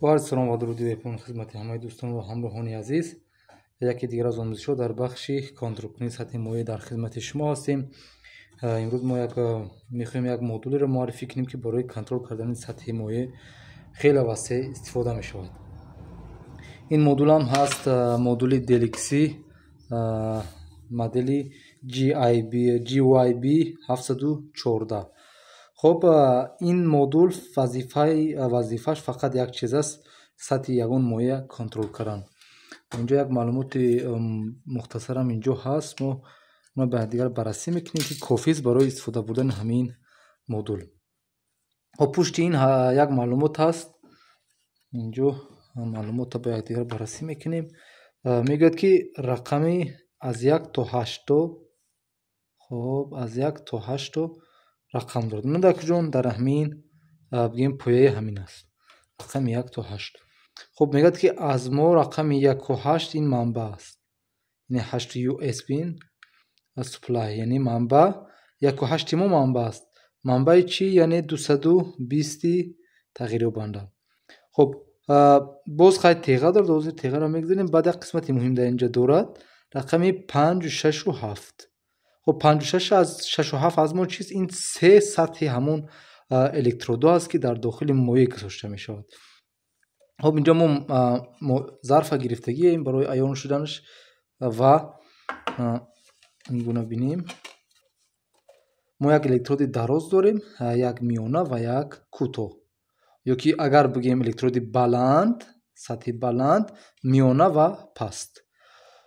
با عرض سلام و درود بپرسم خدمت همه دوستان و همراهان عزیز. یکی دیگر از آموزش‌ها در بخش کنترل کنی سطح مایع در خدمت شما هستیم. امروز ما می‌خوایم یک مدل را معرفی کنیم که برای کنترل کردن سطح مایع خیلی واسه استفاده می‌شود. این مدل هم هست مدل دلکسی مدل GYB 714. خب این مدل وظیفه‌اش فقط یک چیز است، سطح یگان مایع کنترل کردن. اینجا یک معلومات مختصرم اینجا هست، ما بعد دیگر بررسی میکنیم که کافی است برای استفاده بودن همین مدل. و پشت این یک معلومات هست، اینجا معلومات با یک دیگر بررسی میکنیم. میگه که رقمی از 1 تا 8 خب از 1 تا 8 رقم دارد. من در کجا در همین بگیم پایه همین است، رقم 1 تا 8. خب میگه که از ما رقم 1 و 8 این منبع است، یعنی 8 USB سپلای، یعنی منبع 1 و 8 ما منبع است. منبع چی؟ یعنی 220 تغییر بنده. خب باز خیلی تیغه دارد، دوز تیغه را میگذاریم. بعد یک قسمت مهم در اینجا دارد، رقم 5 و 6 و 7. خب 5 و 6 از 6 و 7 از ما چیست؟ این سه سطح همون الکترود است که در داخل مایع گذاشته می شود. خب اینجا ما ظرف گرفتگی این برای ایون شدنش و این گونه بینیم. ما یک الکترود دراز داریم، یک میانه و یک کوتاه، یا که اگر بگیم الکترود بلند، سطح بلند، میانه و پست.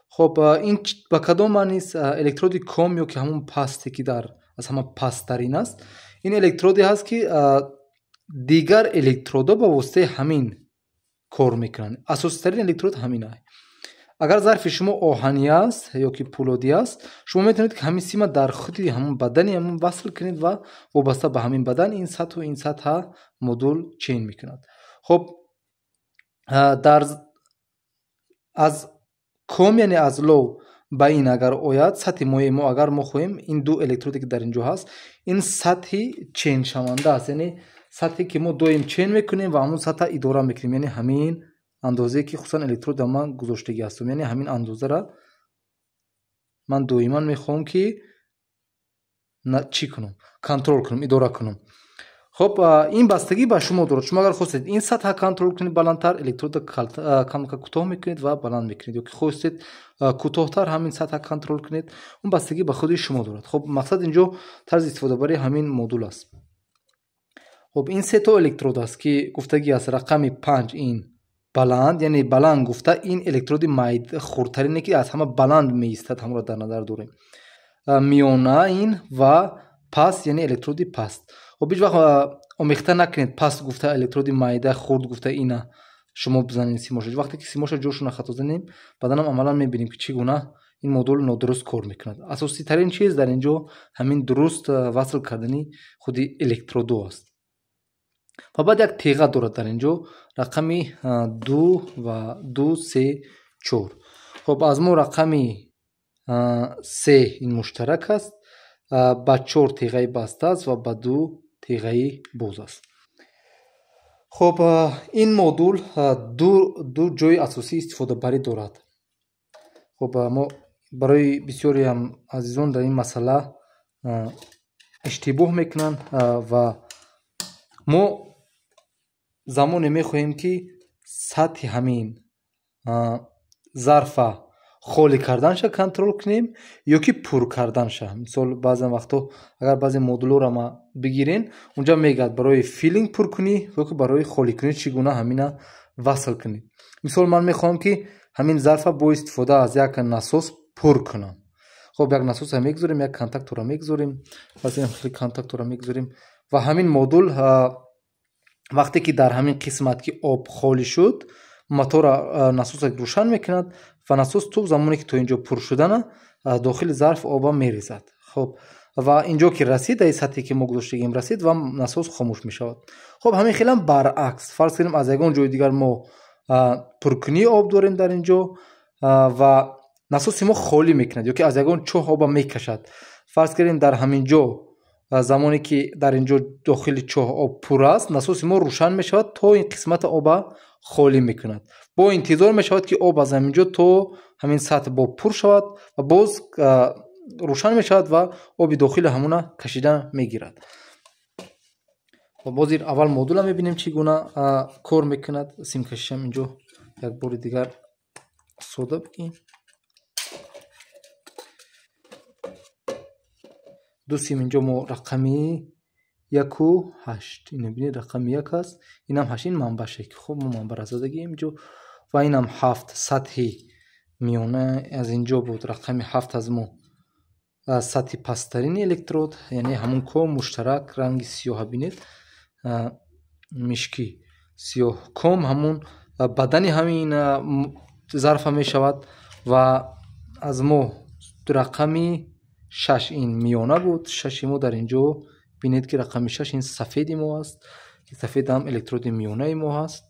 خب این با کدام معنی است؟ الکترود کم یا که همون پستی که در از همه پست ترین است. این الکترودی هست که دیگر الکترودا با واسطه همین کار میکنن. اساسی ترین الکترود همین است. اگر ظرف شما آهنی است یا که پولادی است، شما میتونید که همین سیم در خود همون بدنی همون وصل کنید و وابسته به همین بدن این سطح و این سطح مدل چین میکند. خب از کم یعنی از لو به این اگر آید سطح مایع ما، اگر ما خواهیم این دو الکترودی که در اینجا هست این سطح چین شونده است، یعنی سطحی که ما دویم چین میکنیم و همون سطح اداره میکنیم، یعنی همین اندازه که خصوصا الکترود من گذاشتگی هستم، یعنی همین اندازه را من دویمان میخوام که چی کنم، کنترل کنم، اداره کنم. خب این بستگی به شما دارد. شما اگر خواستید این سطح کنترل کنید بلندتر، الکترود کم کوتاه میکنید و بلند میکنید، یا که خواستید کوتاهتر همین سطح کنترل کنید، اون بستگی به خود شما دارد. خب مقصد اینجا طرز استفاده برای همین مدل است. خب این سه تا الکترود است که گفتگی است. رقم 5 این بلند، یعنی بلند گفته این الکترود ماید خردترینه که از همه بلند میایستد، هم را در نظر داریم. میانه این و پست، یعنی الکترود پست. خب هیچ وقت آمیخته نکنید پست گفته الکترود مایده، خرد گفته اینه شما بزنید سیماش. وقتی که سیماش جوشون خطا زنیم بعدا هم عملا میبینیم که چگونه این مدل نادرست کار میکند. اساسی ترین چیز در اینجا همین درست وصل کردنی خود الکترود است. و بعد یک تیغه دارد در اینجا، رقمی 2 و 2 3 4. خب از ما رقمی 3 این مشترک است، با 4 تیغه بسته است و با 2 تیغه باز است. خب این مدل دو جای اساسی استفاده بری دارد. خب ما برای بسیاری هم عزیزان در این مسئله اشتباه میکنن و ما زمانی میخواهیم که سطح همین ظرف خالی کردنش کنترل کنیم یا که پر کردنش. مثلا بعضی وقتا اگر بعضی مدل‌ها را ما بگیرین اونجا میگه برای فیلینگ پر کنی یا که برای خالی کنی چگونه همینا وصل کنی. مثلا من میخوام که همین ظرف با استفاده از یک ناسوس پر کنم. خب یک ناسوس هم میگذاریم، یک کانتاکت را میگذاریم، پس این خیلی کانتاکت را میگذاریم و همین مدل وقتی که در همین قسمت که آب خالی شد موتور ناسوس روشن میکند و ناسوس تو زمانی که تو اینجا پر شدن داخل ظرف آب میریزد. خب و اینجا که رسید این سطحی که ما گذاشتیم رسید و ناسوس خاموش میشود. خب همین خیلی برعکس فرض کنیم از یگان جای دیگر ما پرکنی آب داریم در اینجا و ناسوس ما خالی میکند یا که از یگان چوه آب میکشد. فرض کنیم در همین جا замоне ки дар инҷо дохили чоҳ об пур аст, насоси мо рӯшан мешавад, то ин қисмати оба холӣ мекунад. Бо интизор мешавад ки об аз ҳаминҷо то ҳамин сатҳ боб пур шавад ва боз рӯшан мешавад ва оби дохили ҳамона кашида мегирад. боз ин аввал модула мебинем чӣ гуна кор мекунад. Симкашишам инҷо як бори дигар сода бигирем. ду сим инҷо мо рақами 1.8 ин бинед, рақами 1 аст, инам 8, ин манбаше ки хуб мо манбара задагием инҷо ва инам 7 сатҳи миёна аз инҷо буд. Рақами 7 аз мо сатҳи пасттарини электрод, яъне ҳамун ком муштарак ранги сиёҳа бинед, мишки сиёҳ ком ҳамун бадани ҳамин зарфа мешавад ва аз мо рақами 6 ин миёна буд. 6 мо дар инҷо бинед ки рақами 6 ин сафеди мо аст. Сафед ҳам электроди миёнаи мо ҳаст.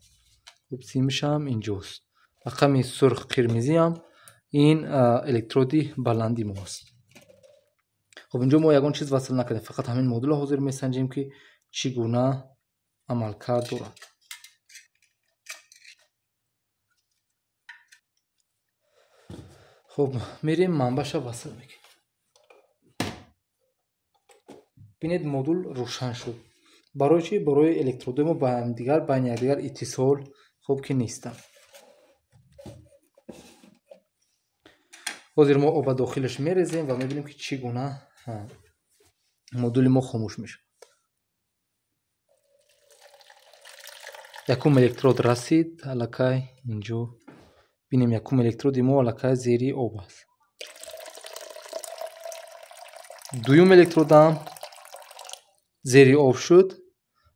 хуб симишам инҷост. рақами сурх қирмизӣ ҳам ин электроди баланди мо аст. хуб инҷо мо ягон чиз васл накардем, фақат ҳамин модула ҳозир месанҷем ки чӣ гуна амалкард дорад. хуб мерем манбаша васл мекунем. бинед модул рӯшан шуд. барои чӣ? Барои электродҳои мо ба ҳамдигар байни якдигар иттисол хуб ки нестанд. ҳозир мо оба дохилаш мерезем ва мебинем ки чӣ гуна модули мо хомӯш мешавад. якум электрод расид аллакай инҷо бинем якум электроди мо аллакай зери об аст. дуюм электродам зери об шуд,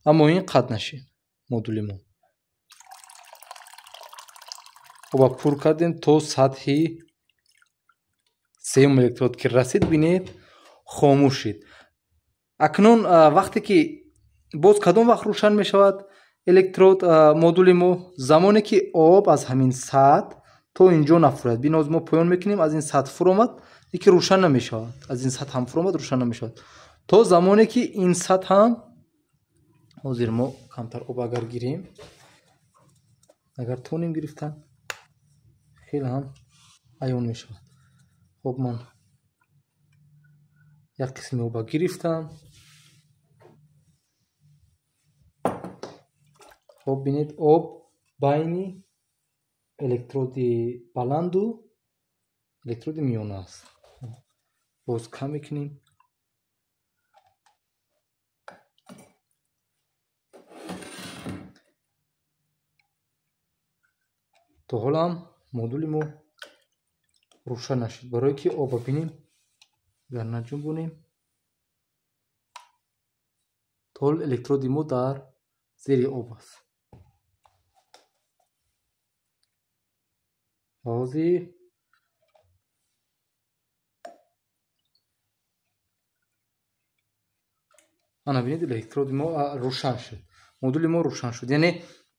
аммо ин қатъ нашид. Модули мо оба пур кардем то сатҳи сеюм электрод ки расид, бинед хомӯш шид. акнун вақте ки боз кадом вақт рӯшан мешавад электрод модули мо? Замоне ки об аз ҳамин сатҳ то инҷо нафурад. биноз мо поён мекунем, аз ин сатҳ фуромад, ики рӯшан намешавад. аз ин сатҳ ҳам фуромад, рӯшан намешавад. то замоне ки ин сатҳ ҳам ҳозир мо камтар об агар гирем, агар тонем гирифтан хеле ҳам аён мешавад. хуб ман як қисми оба гирифтам. хуб бинед об байни электроди баланду электроди миёна аст. боз кам мекунем. то ҳол ҳам модули мо рӯшан нашуд. барое ки оба бинем агар наҷунбонем, то ҳол электроди мо дар зери об аст. ҳозир ана бинед электроди мо рӯшан шуд. модули мо рӯшан шуд. яъне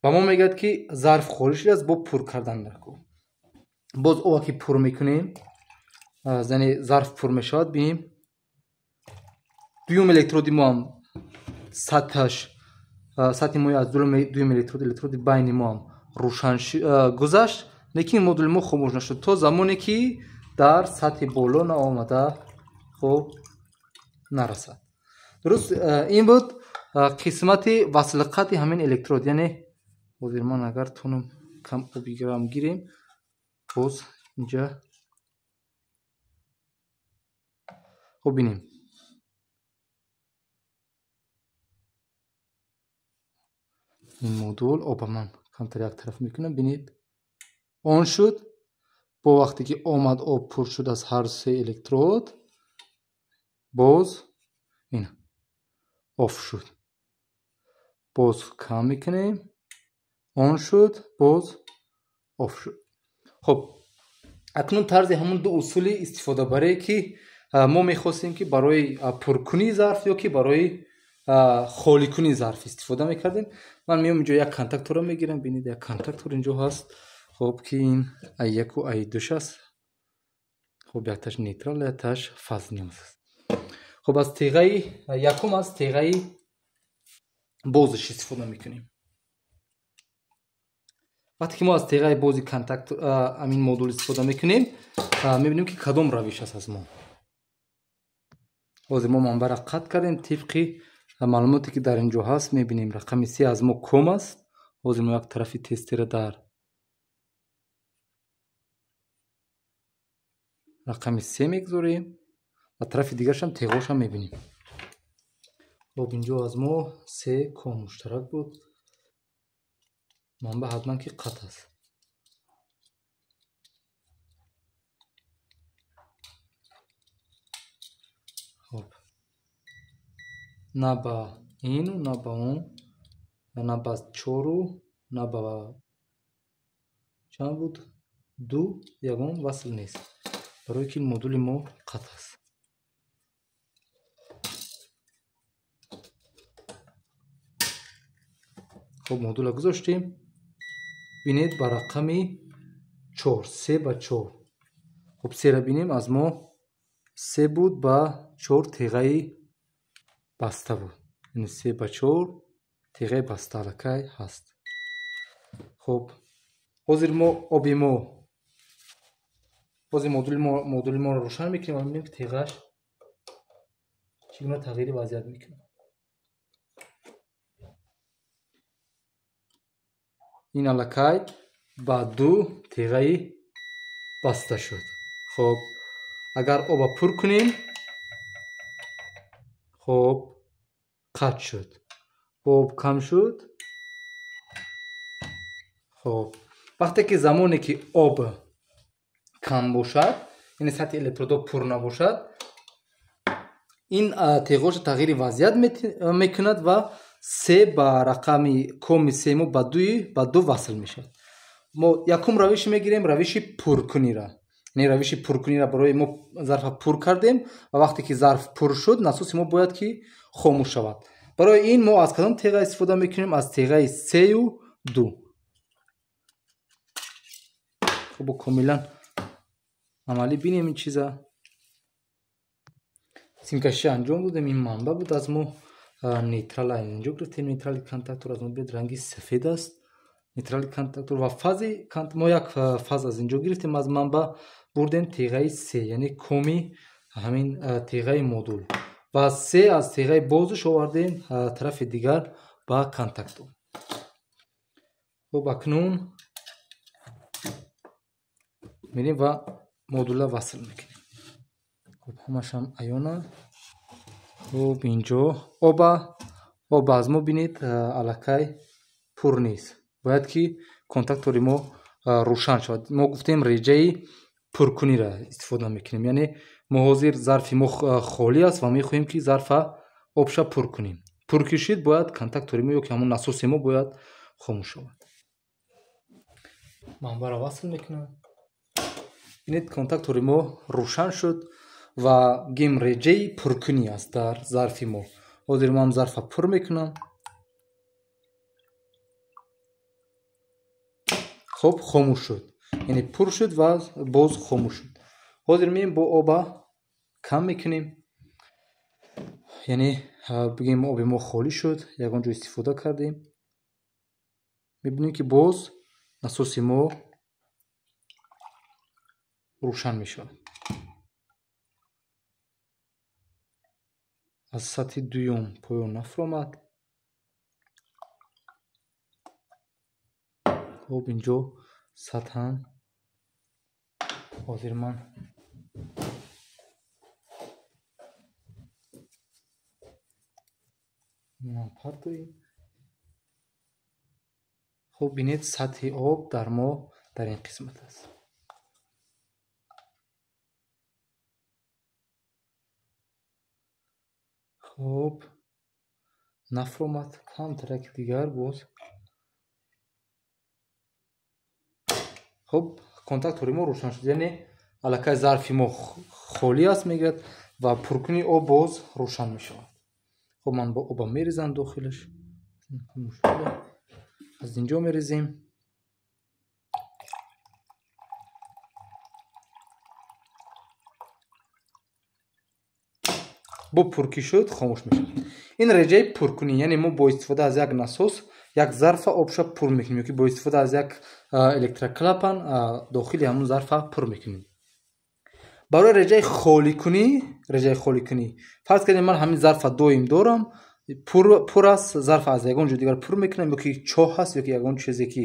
ба мо мегӯяд ки зарф холӣ шудааст, бо пур кардан накун. боз оба ки пур мекунем, яъне зарф пур мешавад, бинем дуюм электроди мо ҳам сатҳи мо аз дуюм электроди байни мо ҳам рӯшан гузашт, лекин модули мо хомӯш нашуд то замоне ки дар сатҳи боло наомада хуб нарасад. дуруст, ин буд қисмати васлиқати ҳамин электрод. яъне ҳозир ман агар тонам кам обигирам гирем, боз инҷа хуб бинем ин модул оба ман камтар як тараф мекунам. бинед он шуд. бо вақте ки омад об пур шуд аз ҳар се электрод, боз ин оф шуд. боз кам мекунем, он шуд, боз оф шуд. хуб акнун тарзи ҳамун ду усули истифодабарие ки мо мехостем ки барои пуркунии зарф ё ки барои холикунии зарф истифода мекардем. ман меом инҷо як контактора мегирам. бинед як контактор инҷо ҳаст. хуб ки ин I1 و I2 аст. хуб якташ нейтрал, якташ фаз ниёз аст. خب از تیغه یکم از تیغه بازش استفاده میکنیم. وقتی که ما از تیغه بازی کانتاکت همین مدل استفاده میکنیم میبینیم که کدام روش است از ما. حاضر ما منبع را قطع کردیم طبق معلوماتی که در اینجا هست. میبینیم رقم 3 از ما کم است. حاضر ما یک طرفی تستی را در رقم 3 میگذاریم و طرف دیگرش هم تیغاش هم میبینیم. خب اینجا از ما 3 کم مشترک بود. منبع حتما که قطع است. خب نه با این و نه با اون و نه با 4 و نه با چند بود 2 یگان وصل نیست، برای که این مدل ما قطع است. خب مدل را گذاشتیم. بینید با رقم 4 3 با 4. خب 3 را بینیم از ما 3 بود با 4 تیغه بسته بود. یعنی 3 با 4 تیغه بسته الکی هست. خب حاضر ما آبی ما بازی مدل ما رو روشن میکنیم و میبینیم که تیغهش چگونه تغییر وضعیت میکنه. این الکی با 2 تیغه بسته شد. خب اگر آب پر کنیم خب قطع شد. آب کم شد. خب وقتی که زمانی که آب کم باشد، یعنی سطح الکترودا پر نباشد، این تیغاش تغییر وضعیت میکند و 3 با رقم کم 3 ما با 2 وصل میشد. ما یکم روش میگیریم، روش پرکنی را. یعنی روش پرکنی را برای ما ظرف پر کردیم و وقتی که ظرف پر شد نسوس ما باید که خاموش شود. برای این ما از کدام تیغه استفاده میکنیم؟ از تیغه 3 و 2. خب کاملا عملی بینیم این چیزا. سیمکشی انجام دادیم. این منبع بود از ما. نیترال اینجا گرفتیم. نیترال کانتاکتور از ما بید رنگی سفید است. نیترال کانتاکتور و فاز ما یک فاز از اینجا گرفتیم. از منبع بردیم تیغه 3 یعنی کمی همین تیغه مدل و 3 از تیغه بازش آوردیم طرف دیگر با کانتاکتور. خب اکنون میریم و مدل وصل میکنیم. خب همش هم عیانه. خب اینجا آب از ما بینید الکی پر نیست. باید که کانتاکتوری ما روشن شد. ما گفتیم ریجه پرکنی را استفاده میکنیم. یعنی ما حاضر ظرف ما خالی است و میخواهیم که ظرف آبش پر کنیم. پر کشید باید کانتاکتوری ما یا که همون نسوس ما باید خاموش شود. منبع را وصل میکنم. بینید کانتاکتوری ما روشن شد و گیم ریجه پرکنی است در ظرف ما. حاضر ما هم ظرف پر میکنم. خب خاموش شد. یعنی پر شد و باز خاموش شد. حاضر مییم با آب کم میکنیم. یعنی بگیم آب ما خالی شد. یکان جا استفاده کردیم. میبینیم که باز نسوس ما روشن میشود. از سطح دوم پایان نفر آمد. خب اینجا سطح حاضر من پرداریم. خب بینید سطح آب در ما در این قسمت است. خب نفر آمد. هم ترک دیگر باز. خب کانتاکتوری ما روشن شد. یعنی الکی ظرف ما خالی است میگرد و پرکنی آب باز روشن میشود. خب من با آب میریزم داخلش. از اینجا میریزیم. бо пуркӣ шуд хомӯш мешавад. ин реҷаи пуркунӣ, яъне мо бо истифода аз як насос як зарфа обша пур мекунем, ёки бо истифода аз як электроклапан дохили ҳамун зарфа пур мекунем. барои реҷаи холикунӣ фарз кардем ман ҳамин зарфа доим дорам, пур аст, зарфа аз ягон ҷо дигар пур мекунам, ёки чоҳ ҳаст, ёки ягон чизе ки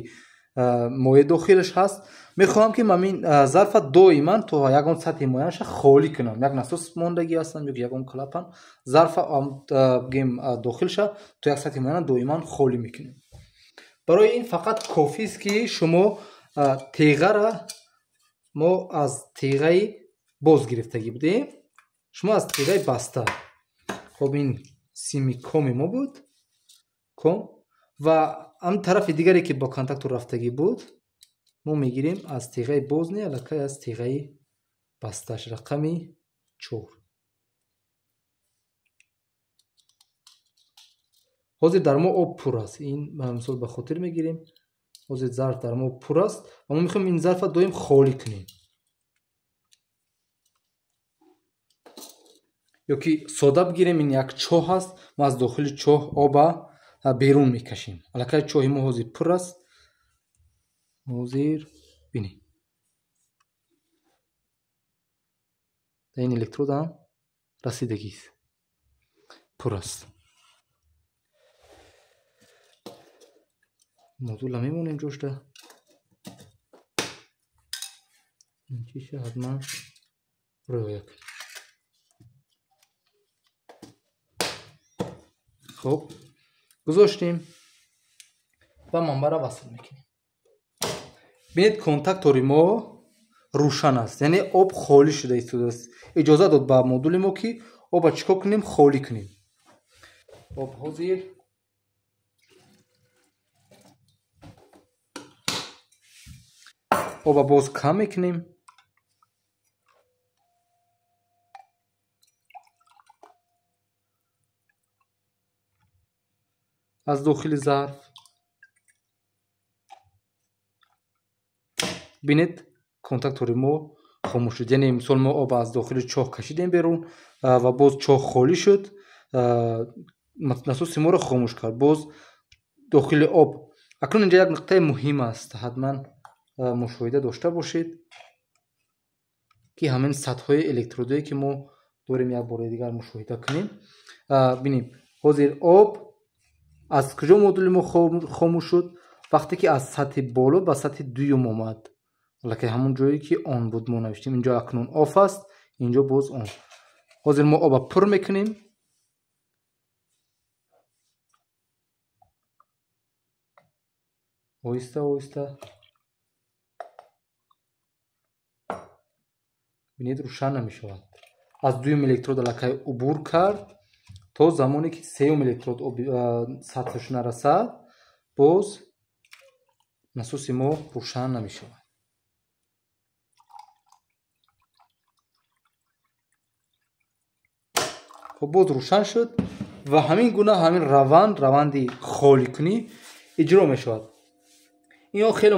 моеъ дохилаш ҳаст. мехоҳам ки ҳамин зарфа доиман то ягон сатҳи муайянаша холӣ кунам. як насос мондагӣ ҳастам, ёки ягон клапан зарфа бигем дохилша то як сатҳи муайяна доиман холӣ мекунем. барои ин фақат кофист ки шумо теғара мо аз теғаи боз гирифтагӣ будем, шумо аз теғаи баста. хоб ин сими коми мо буд, ком ва ҳамин тарафи дигаре ки бо контактор рафтагӣ буд мо мегирем аз теғаи боз не аллакай аз теғаи басташ рақами 4. ҳозир дар мо об пур аст. ин мисол ба хотир мегирем. ҳозир зарф дар мо пур аст ва мо мехоҳем ин зарфа доим холӣ кунем, ёки сода бигирем. ин як чоҳ аст, мо аз дохили чоҳ оба берун мекашем. аллакай чоҳи мо ҳозир пур аст. ҳозир бинед дар ин электрод ҳам расидагист, пур аст. модула мемонем ҷошта. ин чиша ҳатман роя кунем. хоб гузоштем ва манбара васл мекунем. бинед контактори мо рӯшан аст, яъне об холӣ шуда истодааст. иҷоза дод ба модули мо ки оба чикор кунем, холӣ кунем. об ҳозир оба боз кам мекунем. аз дохили зарф бинед контактори мо хомӯш шуд. яъне мисол мо оба аз дохили чоҳ кашидем берун ва боз чоҳ холӣ шуд. насоси моро хомӯш кард, боз дохили об. акнун инҷа як нуқтаи муҳим аст, ҳатман мушоҳида дошта бошед ки ҳамин сатҳои электродие ки мо дорем як бораи дигар мушоҳида кунем. бинем ҳозир об аз куҷо модули мо хомӯш шуд? вақте ки аз сатҳи боло ба сатҳи дуюм омад. аллакай ҳамун ҷое ки он буд мо навиштем. инҷо акнун оф аст, инҷо боз он. ҳозир мо оба пур мекунем. оҳиста оҳиста. бинед рӯшан намешавад. аз дуюм электрод аллакай убур кард то замоне ки сеюм электрод сатҳаш нарасад, боз насоси мо рӯшан намешавад. хоб боз рӯшан шуд ва ҳамин гуна ҳамин раванди холикунӣ иҷро мешавад. инҳо хеле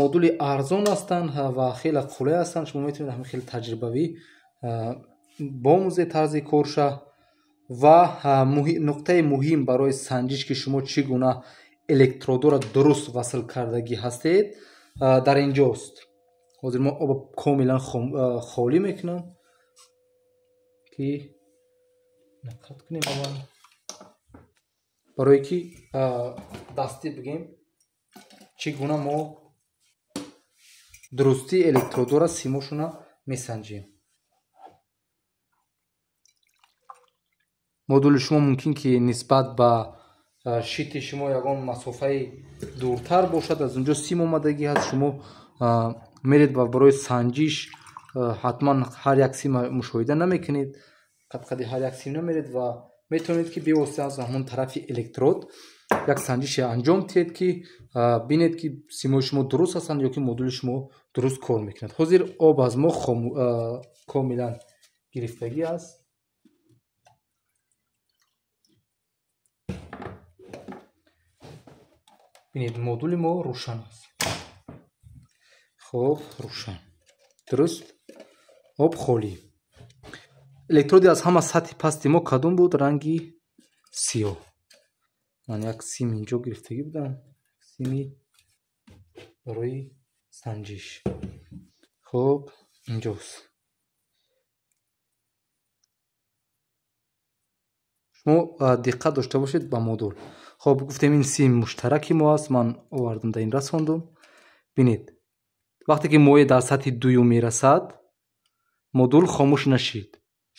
модули арзон ҳастанд ва хеле қулай ҳастанд. шумо метавонед ҳамин хеле таҷрибавӣ бомӯзед тарзи корша. ва нуқтаи муҳим барои санҷиш ки шумо чӣ гуна электродро дуруст васл кардагӣ ҳастед дар инҷост. ҳозир мо оба комилан холӣ мекунам ки нақад кунем аввал, барое ки дастӣ бигем чӣ гуна мо дурустии электродро симошуна месанҷем. модули шумо мумкин ки нисбат ба шити шумо ягон масофаи дуртар бошад, аз унҷо сим омадагӣ ҳаст. шумо меред ва барои санҷиш ҳатман ҳар як сим мушоҳида намекунед, қад-қади ҳар як сим намеред ва метавонед ки бевосита аз ҳамон тарафи электрод як санҷише анҷом диҳед ки бинед ки симои шумо дуруст ҳастанд ё ки модули шумо дуруст кор мекунад. ҳозир об аз мо комилан гирифтагӣ аст. бинед модули мо рӯшан аст. хоб рӯшан, дуруст, об холӣ. электроди аз ҳама сатҳи пасти мо кадом буд? Ранги сиёҳ. ман як сим инҷо гирифтагӣ будам, сими барои санҷиш. хуб, инҷост. шумо диққат дошта бошед ба модул. хуб, гуфтем ин сим муштараки мо аст. ман овардам дар ин расондум. бинед, вақте ки моеъ дар сатҳи дуюм мерасад, модул хомӯш нашид.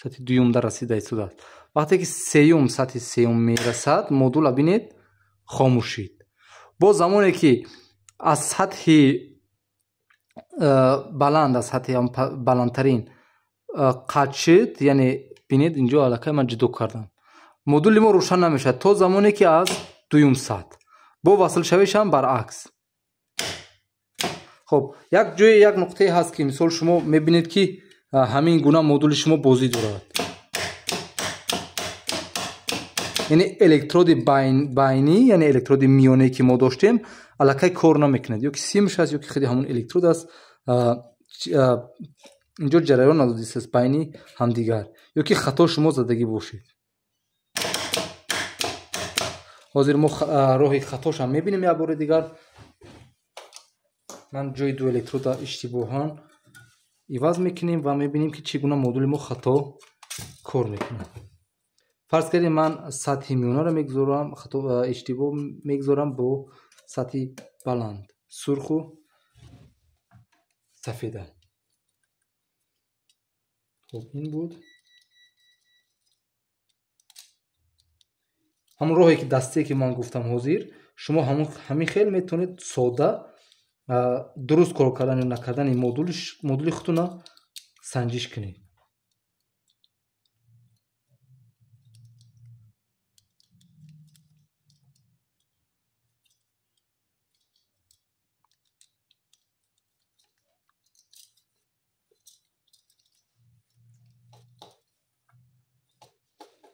сатҳи дуюмда расида истодааст. вақте ки сеюм, сатҳи сеюм мерасад, модула бинед хомӯш шид. бо замоне ки аз сатҳи баланд, аз сатҳи баландтарин қатъ шид, яъне бинед инҷо аллакай ман ҷудо кардам. модули мо рӯшан намешавад то замоне ки аз дуюм сатҳ бо васл шавишам баръакс. хуб, як ҷое як нуқтае ҳаст ки мисол шумо мебинед ки ҳамин гуна модули шумо бозӣ дорад. яъне электроди байнӣ, яъне электроди миёнае ки мо доштем аллакай кор намекунад. ё ки симш аст, ё ки худи ҳамон электрод аст. инҷо ҷараён надодист байни ҳамдигар, ё ки хато шумо задагӣ бошед. ҳозир мо роҳи хатошам мебинем як бори дигар. ман ҷои ду электрода иштибоҳан иваз мекунем ва мебинем ки чӣ гуна модули мо хато кор мекунад. фарз кардем ман сатҳи миёнаро мегузорам, иштибоҳ мегузорам бо сатҳи баланд, сурху сафеда. хуб, ин буд ҳамон роҳе ки дастае ки ман гуфтам ҳозир. шумо ҳамин хел метавонед сода дуруст кор кардан ё накардани модули худтона санҷиш кунед.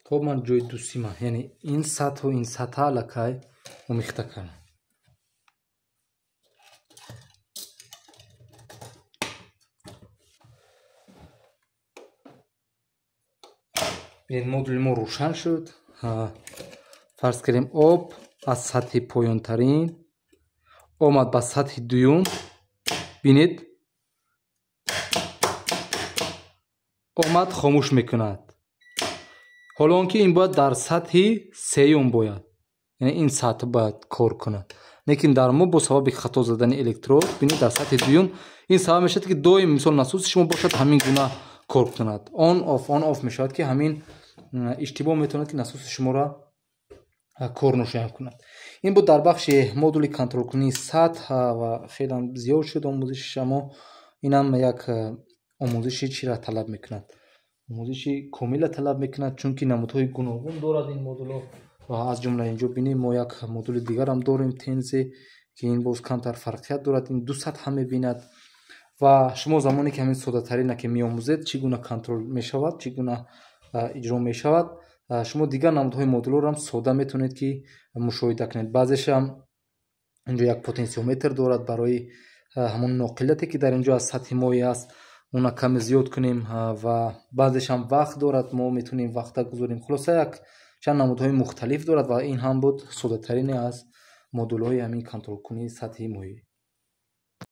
хуб, ман ҷои ду сима, яъне ин сатҳу ин сатҳа аллакай омехта кардам. модули мо рӯшан шуд. фарз кардем об аз сатҳи поёнтарин омад ба сатҳи дуюм. бинед омад хомӯш мекунад. ҳоло он ки ин бояд дар сатҳи сеюм бояд, яъне ин сатҳ бояд кор кунад. лекин дар мо бо сабаби хато задани электрод бинед дар сатҳи дуюм ин сабаб мешавад ки доим мисол насоси шумо бошад ҳамин гуна кор кунад. он оф мешавад ки ҳамин иштибоҳ метавонад ки насоси шуморо кор ношоям кунад. ин буд дар бахши модули контролкунии сатҳ ва хеле зиёд шуд омӯзиши шумо. инам як омӯзиши чиро талаб мекунад, омӯзиши комила талаб мекунад, чунки намудҳои гуногун дорад ин модулҳо. ва аз ҷумла инҷо бинем мо як модули дигарам дорем, тензе, ки ин боз камтар фарқият дорад, ин ду сатҳа мебинад. ва шумо замоне ки ҳамин содатарина ки меомӯзед чӣ гуна контрол мешавад, чӣ гуна иҷро мешавад, шумо дигар намудҳои модулҳоро ҳам сода метавонед ки мушоҳида кунед. баъзешам инҷо як потенсиометр дорад барои ҳамон ноқилате ки дар инҷо аз сатҳи моеъ аст оно каме зиёд кунем, ва баъзешам вақт дорад, мо метавонем вақта гузорем. хулоса як чанд намудҳои мухталиф дорад ва ин ҳам буд содатарини аз модулҳои ҳамин контролкунии сатҳи моеъ.